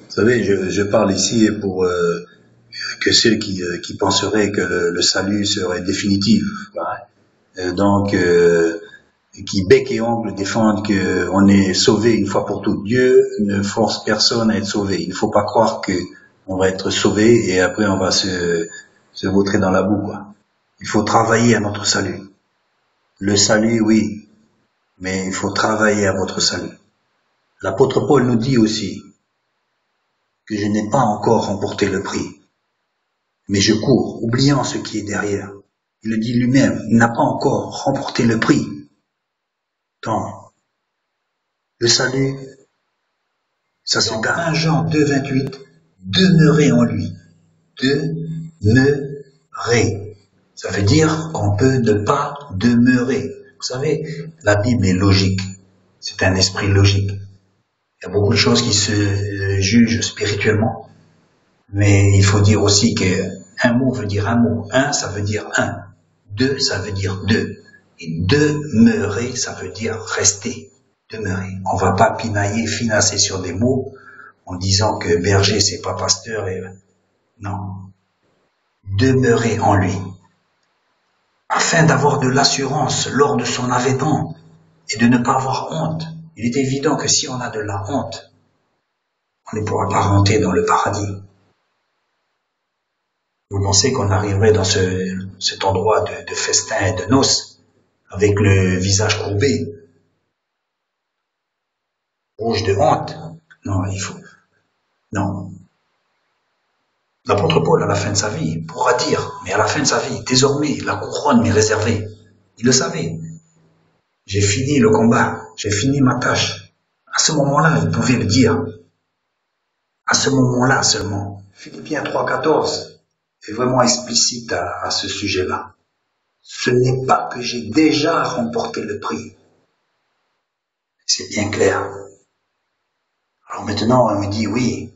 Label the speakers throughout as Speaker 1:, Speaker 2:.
Speaker 1: Vous savez, je parle ici pour que ceux qui penseraient que le salut serait définitif, donc qui bec et ongle défendent qu'on est sauvé une fois pour toutes. Dieu ne force personne à être sauvé. Il ne faut pas croire que on va être sauvé et après on va se vautrer dans la boue, quoi. Il faut travailler à notre salut. Le salut, oui, mais il faut travailler à votre salut. L'apôtre Paul nous dit aussi que je n'ai pas encore remporté le prix, mais je cours, oubliant ce qui est derrière. Il le dit lui-même, il n'a pas encore remporté le prix. Donc, le salut, ça se gagne. 1 Jean 2,28, demeurez en lui. Demeurer. Ça veut dire qu'on peut ne pas demeurer. Vous savez, la Bible est logique. C'est un esprit logique. Il y a beaucoup de choses qui se jugent spirituellement. Mais il faut dire aussi qu'un mot veut dire un mot. Un, ça veut dire un. Deux, ça veut dire deux. Et demeurer, ça veut dire rester. Demeurer. On va pas pinailler, finasser sur des mots en disant que berger, c'est pas pasteur. Non. Demeurer en lui. Afin d'avoir de l'assurance lors de son avènement et de ne pas avoir honte. Il est évident que si on a de la honte, on ne pourra pas rentrer dans le paradis. Vous pensez qu'on arriverait dans cet endroit de festin et de noces avec le visage courbé, rouge de honte? Non, il faut. Non. L'apôtre Paul, à la fin de sa vie, pourra dire, mais à la fin de sa vie, désormais, la couronne m'est réservée. Il le savait. J'ai fini le combat, j'ai fini ma tâche. À ce moment-là, il pouvait le dire. À ce moment-là seulement. Philippiens 3,14 est vraiment explicite à ce sujet-là. Ce n'est pas que j'ai déjà remporté le prix. C'est bien clair. Alors maintenant, on me dit, oui,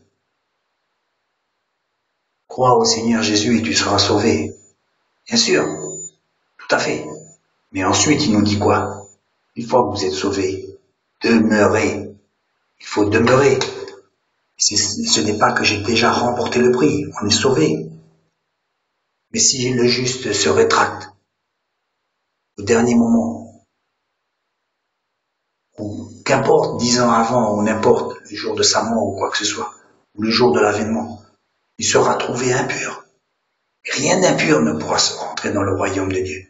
Speaker 1: crois au Seigneur Jésus et tu seras sauvé. Bien sûr, tout à fait. Mais ensuite, il nous dit quoi? Une fois que vous êtes sauvés, demeurez. Il faut demeurer. Ce n'est pas que j'ai déjà remporté le prix, on est sauvé. Mais si le juste se rétracte au dernier moment, ou qu'importe, 10 ans avant, ou n'importe, le jour de sa mort ou quoi que ce soit, ou le jour de l'avènement, il sera trouvé impur. Et rien d'impur ne pourra se rentrer dans le royaume de Dieu.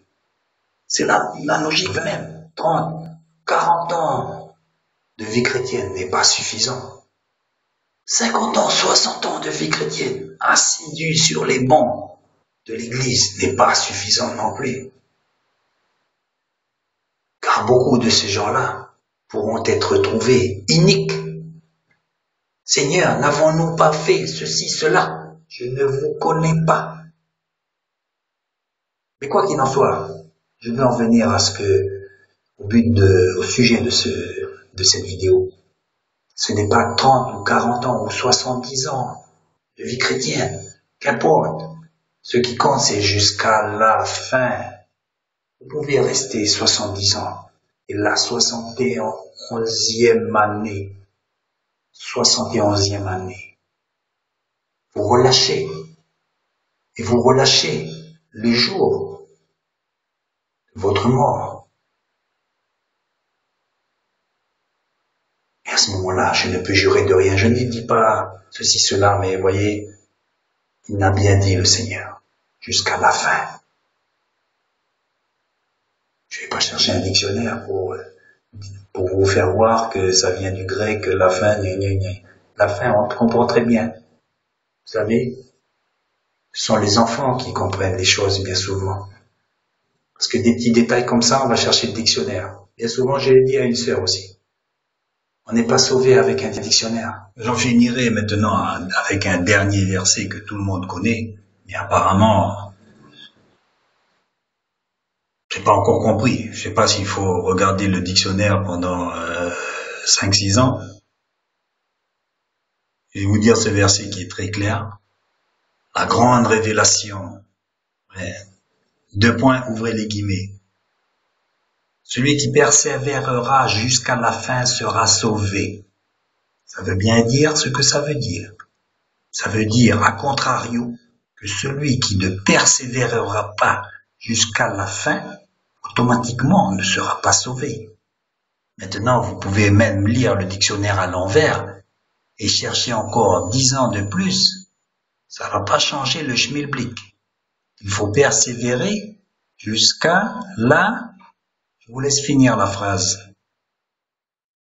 Speaker 1: C'est la logique même. 30, 40 ans de vie chrétienne n'est pas suffisant. 50 ans, 60 ans de vie chrétienne, assidu sur les bancs de l'église, n'est pas suffisant non plus. Car beaucoup de ces gens-là pourront être trouvés iniques. Seigneur, n'avons-nous pas fait ceci, cela? Je ne vous connais pas. Mais quoi qu'il en soit, je veux en venir au sujet de cette vidéo. Ce n'est pas 30 ou 40 ans ou 70 ans de vie chrétienne, qu'importe. Ce qui compte, c'est jusqu'à la fin. Vous pouvez rester 70 ans. Et la 71e année, vous relâchez. Et vous relâchez le jour de votre mort. Et à ce moment-là, je ne peux jurer de rien. Je ne dis pas ceci, cela, mais voyez, il a bien dit le Seigneur, jusqu'à la fin. Je ne vais pas chercher un dictionnaire pour vous faire voir que ça vient du grec, la fin, La fin, on comprend très bien. Vous savez, ce sont les enfants qui comprennent les choses bien souvent. Parce que des petits détails comme ça, on va chercher le dictionnaire. Bien souvent, je l'ai dit à une sœur aussi. On n'est pas sauvé avec un dictionnaire. J'en finirai maintenant avec un dernier verset que tout le monde connaît, mais apparemment, j'ai pas encore compris. Je sais pas s'il faut regarder le dictionnaire pendant 5-6 ans. Je vais vous dire ce verset qui est très clair. La grande révélation. Ouais. 2 points, ouvrez les guillemets. Celui qui persévérera jusqu'à la fin sera sauvé. Ça veut bien dire ce que ça veut dire. Ça veut dire, à contrario, que celui qui ne persévérera pas jusqu'à la fin, automatiquement ne sera pas sauvé. Maintenant, vous pouvez même lire le dictionnaire à l'envers et chercher encore 10 ans de plus. Ça ne va pas changer le schmilblick. Il faut persévérer jusqu'à là. Je vous laisse finir la phrase.